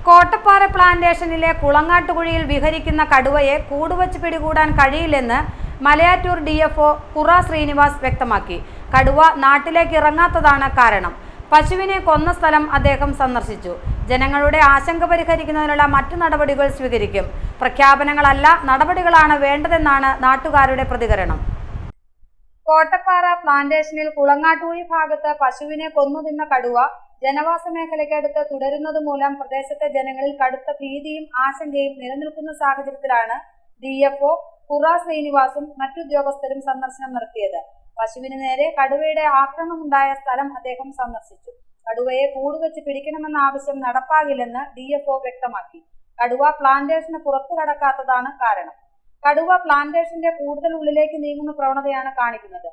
കോട്ടപ്പാറ പ്ലാന്റേഷനിലെ കുളങ്ങാട്ടുകുഴിയിൽ വിഹരിക്കുന്ന കടുവയെ കൂടുവച്ച് പിടികൂടാൻ കഴിയില്ലെന്ന് മലയാറ്റൂർ ഡിഎഫ്ഒ കുറ ശ്രീനിവാസ് വ്യക്തമാക്കി. കടുവ നാട്ടിലേക്ക് ഇറങ്ങാത്തതാണ് കാരണം. പശുവിനെ കൊന്ന സ്ഥലം അദ്ദേഹം സന്ദർശിച്ചു. ജനങ്ങളുടെ ആശങ്ക പരിഹരിക്കുന്നതിനുള്ള മറ്റു നടപടികൾ സ്വീകരിക്കും. പ്രഖ്യാപനങ്ങളല്ല, നടപടികളാണ് വേണ്ടതെന്നാണ് നാട്ടുകാരുടെ പ്രതികരണം. കോട്ടപ്പാറ പ്ലാന്റേഷനിൽ കുളങ്ങാട്ടുകുഴി ഭാഗത്ത് പശുവിനെ കൊന്നുതിന്ന കടുവ ജനവാസ മേഖലയ്ക്കടുത്ത് തുടരുന്നത് മൂലം പ്രദേശത്തെ ജനങ്ങളിൽ കടുത്ത ഭീതിയും ആശങ്കയും നിലനിൽക്കുന്ന സാഹചര്യത്തിലാണ് ഡിഎഫ്ഒ കുറ ശ്രീനിവാസും മറ്റുദ്യോഗസ്ഥരും സന്ദർശനം നടത്തിയത്. പശുവിന് നേരെ കടുവയുടെ ആക്രമണമുണ്ടായ സ്ഥലം അദ്ദേഹം സന്ദർശിച്ചു. കടുവയെ കൂടുവെച്ച് പിടിക്കണമെന്ന ആവശ്യം നടപ്പാകില്ലെന്ന് ഡിഎഫ്ഒ വ്യക്തമാക്കി. കടുവ പ്ലാന്റേഷന് പുറത്തു കടക്കാത്തതാണ് കാരണം. കടുവ പ്ലാന്റേഷന്റെ കൂടുതൽ ഉള്ളിലേക്ക് നീങ്ങുന്ന പ്രവണതയാണ് കാണിക്കുന്നത്.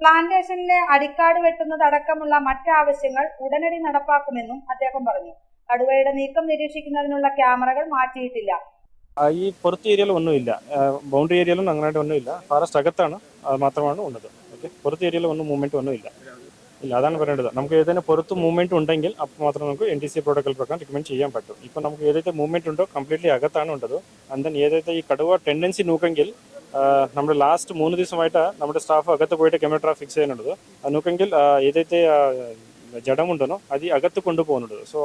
പ്ലാന്റേഷനിലെ അടിക്കാട് വെട്ടുന്നതടക്കമുള്ള മറ്റാവശ്യങ്ങൾ ഉടനടി നടപ്പാക്കുമെന്നും അദ്ദേഹം പറഞ്ഞു. കടുവയുടെ നീക്കം നിരീക്ഷിക്കുന്നതിനുള്ള ക്യാമറകൾ മാറ്റിയിട്ടില്ല. ഈ പുറത്ത് ഏരിയയിൽ ഒന്നുമില്ല, ബൗണ്ടറി ഏരിയയിലും അങ്ങനെയായിട്ട് ഒന്നുമില്ല. ഫോറസ്റ്റ് അകത്താണ്, അത് മാത്രമാണ് ഉള്ളത്. ഓക്കെ, പുറത്ത് ഏരിയയിൽ ഒന്നും മൂവ്മെന്റ് ഒന്നുമില്ല. ഇല്ല, അതാണ് പറയേണ്ടത്. നമുക്ക് ഏതെങ്കിലും പുറത്ത് മൂവ്മെന്റ് ഉണ്ടെങ്കിൽ അപ്പോൾ മാത്രം നമുക്ക് NTC പ്രോട്ടോകോൾ പ്രകാരം റിക്കമെൻഡ് ചെയ്യാൻ പറ്റും. ഇപ്പം നമുക്ക് ഏതൊക്കെ മൂവ്മെന്റ് ഉണ്ടോ കംപ്ലീറ്റ്ലി അകത്താണ് ഉണ്ടത്. ആൻഡ് ദെൻ ഏതൊക്കെ ഈ കടുവ ടെൻഡൻസി നോക്കെങ്കിൽ നമ്മുടെ ലാസ്റ്റ് 3 ദിവസമായിട്ട് നമ്മുടെ സ്റ്റാഫ് അകത്ത് പോയിട്ട് ക്യാമറ ഫിക്സ് ചെയ്യുന്നുണ്ട്. അത് നോക്കെങ്കിൽ ഏതൊക്കെ ജഡമുണ്ടെന്നോ അത് അകത്ത് കൊണ്ടുപോകുന്നുണ്ട്. സോ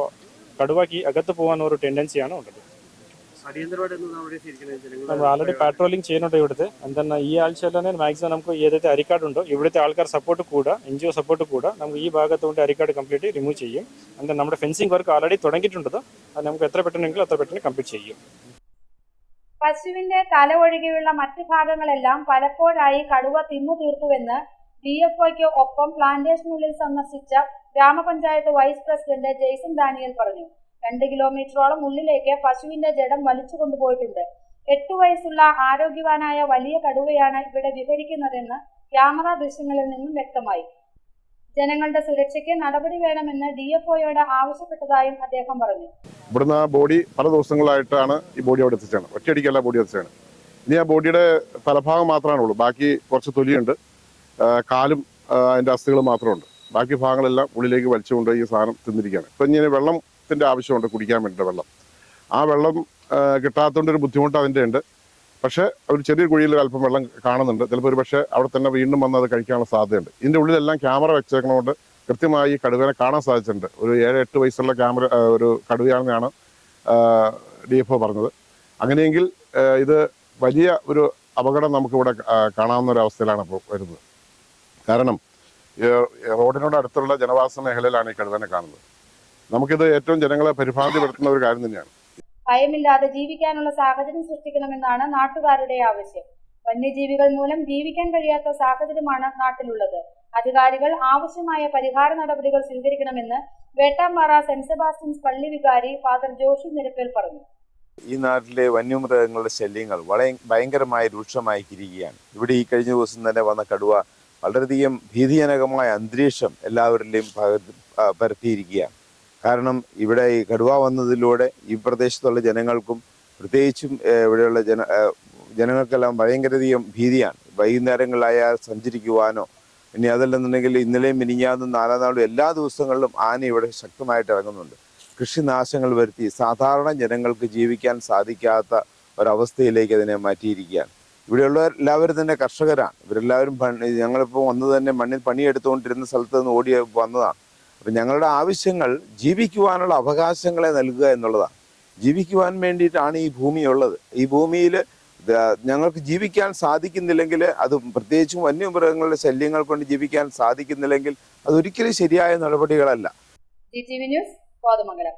കടുവയ്ക്ക് അകത്ത് പോകാൻ ഒരു ടെൻഡൻസിയാണ് ഉള്ളത്. നമ്മൾ ആൾറെഡി പാട്രോളിംഗ് ചെയ്യുന്നുണ്ട് ഇവിടുത്തെ. എന്താണ് ഈ ആഴ്ചയിൽ തന്നെ മാക്സിമം നമുക്ക് ഏതൊക്കെ അരിക്കാടുണ്ടോ ഇവിടുത്തെ ആൾക്കാർ സപ്പോർട്ട് കൂടാ, NGO സപ്പോർട്ട് കൂടാ, നമുക്ക് ഈ ഭാഗത്തുകൊണ്ട് അരിക്കാട് കംപ്ലീറ്റ് റിമൂവ് ചെയ്യും. എന്താ നമ്മുടെ ഫെൻസിംഗ് വർക്ക് ആൾറെഡി തുടങ്ങിയിട്ടുണ്ട്. അത് നമുക്ക് എത്ര പെട്ടെന്നെങ്കിലും അത്ര പെട്ടെന്ന് കംപ്ലീറ്റ് ചെയ്യും. പശുവിന്റെ തല ഒഴികെയുള്ള മറ്റു ഭാഗങ്ങളെല്ലാം പലപ്പോഴായി കടുവ തിന്നു തീർത്തുവെന്ന് ഡിഎഫ്ഒയ്ക്ക് ഒപ്പം പ്ലാന്റേഷനുള്ളിൽ സന്ദർശിച്ച ഗ്രാമപഞ്ചായത്ത് വൈസ് പ്രസിഡന്റ് ജെയ്സൺ ഡാനിയൽ പറഞ്ഞു. 2 കിലോമീറ്ററോളം ഉള്ളിലേക്ക് പശുവിന്റെ ജഡം വലിച്ചു കൊണ്ടുപോയിട്ടുണ്ട്. 8 വയസ്സുള്ള ആരോഗ്യവാനായ വലിയ കടുവയാണ് ഇവിടെ വിഹരിക്കുന്നതെന്ന് ക്യാമറ ദൃശ്യങ്ങളിൽ നിന്നും വ്യക്തമായി. ജനങ്ങളുടെ സുരക്ഷയ്ക്ക് നടപടി വേണമെന്ന് ഡിഎഫ്ഒയോട് ആവശ്യപ്പെട്ടതായും അദ്ദേഹം പറഞ്ഞു. ഇവിടുന്ന് ബോഡി പല ദിവസങ്ങളായിട്ടാണ് ഈ ബോഡി അവിടെ എത്തിച്ചാണ്. ഒറ്റയടിക്കല്ല ബോഡി എത്തിച്ചാണ്. ഇനി ആ ബോഡിയുടെ തലഭാഗം മാത്രമാണ് ഉള്ളൂ. ബാക്കി കുറച്ച് തൊലിയുണ്ട്, കാലും അതിൻ്റെ അസ്ഥികളും മാത്രമുണ്ട്. ബാക്കി ഭാഗങ്ങളെല്ലാം ഉള്ളിലേക്ക് വലിച്ചുകൊണ്ട് ഈ സാധനം തിന്നിരിക്കുകയാണ്. ഇപ്പം ഇങ്ങനെ വെള്ളത്തിൻ്റെ ആവശ്യമുണ്ട്, കുടിക്കാൻ വേണ്ടിയിട്ട് വെള്ളം. ആ വെള്ളം കിട്ടാത്തതുകൊണ്ടൊരു ബുദ്ധിമുട്ട് അതിൻ്റെ ഉണ്ട്. പക്ഷേ ഒരു ചെറിയ കുഴിയിൽ അല്പം വെള്ളം കാണുന്നുണ്ട്. ചിലപ്പോൾ ഒരു പക്ഷേ അവിടെ തന്നെ വീണ്ടും വന്ന് അത് കഴിക്കാനുള്ള സാധ്യതയുണ്ട്. ഇതിൻ്റെ ഉള്ളിലെല്ലാം ക്യാമറ വെച്ചേക്കണതുകൊണ്ട് കൃത്യമായി ഈ കടുവനെ കാണാൻ സാധിച്ചിട്ടുണ്ട്. ഒരു 7-8 വയസ്സുള്ള ഒരു കടുവയാണെന്നാണ് DFO പറഞ്ഞത്. അങ്ങനെയെങ്കിൽ ഇത് വലിയ ഒരു അപകടം നമുക്കിവിടെ കാണാവുന്ന ഒരു അവസ്ഥയിലാണ് ഇപ്പോൾ വരുന്നത്. കാരണം റോഡിനോട് അടുത്തുള്ള ജനവാസ മേഖലയിലാണ് ഈ കടുവനെ കാണുന്നത്. നമുക്കിത് ഏറ്റവും ജനങ്ങളെ പരിഭ്രാന്തിപ്പെടുത്തുന്ന ഒരു കാര്യം തന്നെയാണ്. ഭയമില്ലാതെ ജീവിക്കാനുള്ള സാഹചര്യം സൃഷ്ടിക്കണമെന്നാണ് നാട്ടുകാരുടെ ആവശ്യം. വന്യജീവികൾ മൂലം ജീവിക്കാൻ കഴിയാത്ത സാഹചര്യമാണ് നാട്ടിലുള്ളത്. അധികാരികൾ ആവശ്യമായ പരിഹാര നടപടികൾ സ്വീകരിക്കണമെന്ന് വേട്ടാമ്പാറ സെന്റ് സെബാസ്റ്റ്യൻസ് പള്ളി വികാരി ഫാദർ ജോഷി നിരപ്പേൽ പറഞ്ഞു. ഈ നാട്ടിലെ വന്യമൃഗങ്ങളുടെ ശല്യങ്ങൾ ഭയങ്കരമായി രൂക്ഷമായിരിക്കുകയാണ്. ഇവിടെ ഈ കഴിഞ്ഞ ദിവസം തന്നെ വന്ന കടുവ വളരെയധികം ഭീതിജനകമായ അന്തരീക്ഷം എല്ലാവരിലെയും പരത്തിയിരിക്കുകയാണ്. കാരണം ഇവിടെ ഈ കടുവ വന്നതിലൂടെ ഈ പ്രദേശത്തുള്ള ജനങ്ങൾക്കും പ്രത്യേകിച്ചും ഇവിടെയുള്ള ജനങ്ങൾക്കെല്ലാം ഭയങ്കരധികം ഭീതിയാണ്. വൈകുന്നേരങ്ങളിലായാൽ സഞ്ചരിക്കുവാനോ ഇനി അതല്ലെന്നുണ്ടെങ്കിൽ ഇന്നലെയും മിനിഞ്ഞാന്നും 4 നാളും എല്ലാ ദിവസങ്ങളിലും ആന ഇവിടെ ശക്തമായിട്ട് ഇറങ്ങുന്നുണ്ട്. കൃഷിനാശങ്ങൾ വരുത്തി സാധാരണ ജനങ്ങൾക്ക് ജീവിക്കാൻ സാധിക്കാത്ത ഒരവസ്ഥയിലേക്ക് അതിനെ മാറ്റിയിരിക്കുകയാണ്. ഇവിടെയുള്ളവർ എല്ലാവരും തന്നെ കർഷകരാണ്. ഇവരെല്ലാവരും ഞങ്ങളിപ്പോൾ വന്ന് തന്നെ മണ്ണിൽ പണിയെടുത്തുകൊണ്ടിരുന്ന സ്ഥലത്ത് നിന്ന് ഓടി വന്നതാണ്. അപ്പം ഞങ്ങളുടെ ആവശ്യങ്ങൾ ജീവിക്കുവാനുള്ള അവകാശങ്ങളെ നൽകുക എന്നുള്ളതാണ്. ജീവിക്കുവാൻ വേണ്ടിയിട്ടാണ് ഈ ഭൂമിയുള്ളത്. ഈ ഭൂമിയിൽ ഞങ്ങൾക്ക് ജീവിക്കാൻ സാധിക്കുന്നില്ലെങ്കിൽ, അത് പ്രത്യേകിച്ചും വന്യമൃഗങ്ങളുടെ ശല്യങ്ങൾ കൊണ്ട് ജീവിക്കാൻ സാധിക്കുന്നില്ലെങ്കിൽ അതൊരിക്കലും ശരിയായ നടപടികളല്ല. GTV news Kothamangalam.